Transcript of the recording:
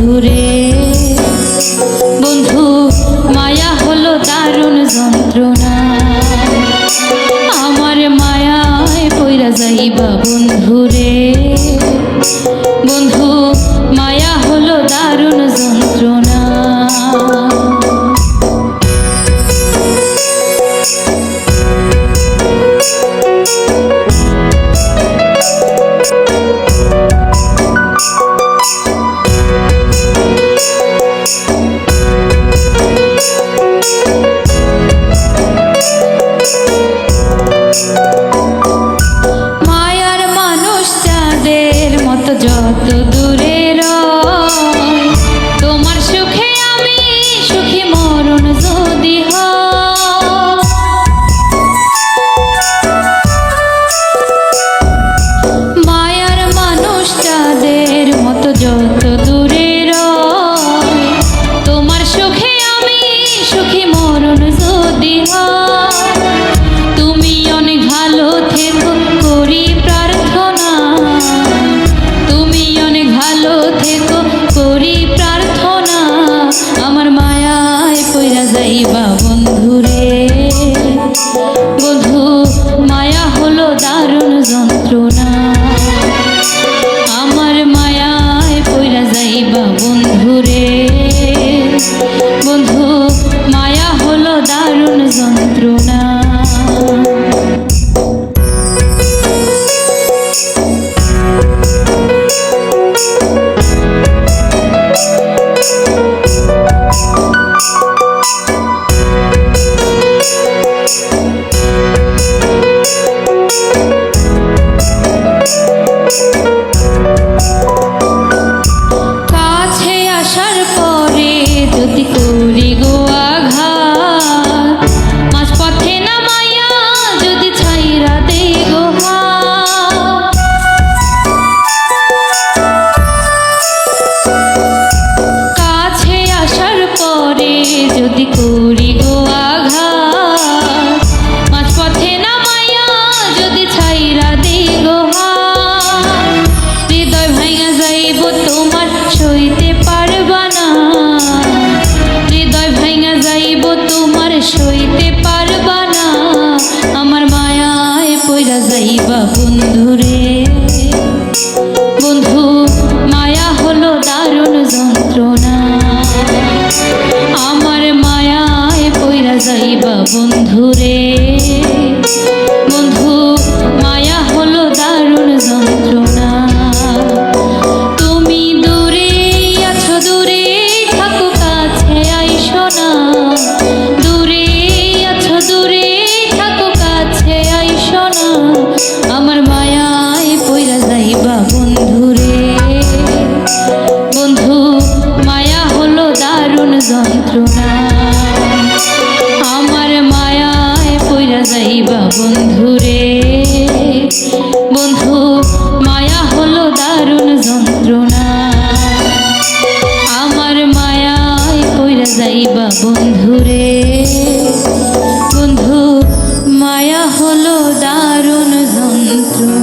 বন্ধুরে। বন্ধু মায়া হলো দারুণ যন্ত্রণা, আমার মায়ায় পইরা যাইবা বন্ধুরে। বন্ধু মায়া হলো দারুণ যন্ত্রণা। মায়ার মানুষ চাঁদের মতো যত দূরে রয়, তোমার সুখে আমি সুখী মরণ যদি হয়। মায়ার মানুষ চাঁদের মতো যত দূরে রয়, তোমার সুখে আমি সুখী মরণ যদি হয়। তুমি অনেক ভালো থেকো করি প্রার্থনা, তুমি অনেক ভালো থেকো করি প্রার্থনা, আমার মায়ায় পইরা যাইবা বন্ধুরে। বন্ধু মায়া হলো দারুণ যন্ত্রণা, আমার মায়ায় পইরা যাইবা বন্ধুরে। বন্ধু মায়া হলো দারুণ যন্ত্রণা। কাছে আসার পরে যদি করি গো আঘাত, মাঝ পথে নামাইয়া যদি ছাইরা দেই গো হাত। কাছে আসার পরে যদি করি গো আঘাত, মাঝ পথে নামাইয়া যদি ছাইরা দেই গো হাত। হৃদয় ভাঙা যাইব তোমার সইতে পারবা না, হৃদয় ভাঙা যাইব তোমার সইতে পারবা না, আমার মায়ায় পইরা যাইবা বন্ধুরে। বন্ধু মায়া হলো দারুণ যন্ত্রণা, আমার মায়ায় পইরা যাইবা বন্ধুরে। বন্ধু মায়া হলো দারুণ যন্ত্রণা। তুমি দূরে আছো দূরে থাকো কাছে আইসো না, দূরে আছো দূরে থাকো কাছে আইসো না, আমার মায়ায় পইরা যাইবা বন্ধুরে। বন্ধু মায়া হলো দারুণ যন্ত্রণা, আমার মায়ায় পইরা যাইবা বন্ধুরে। বন্ধু মায়া হলো দারুণ যন্ত্রণা, আমার মায়ায় পইরা যাইবা বন্ধুরে। বন্ধু মায়া হলো দারুণ যন্ত্রণা।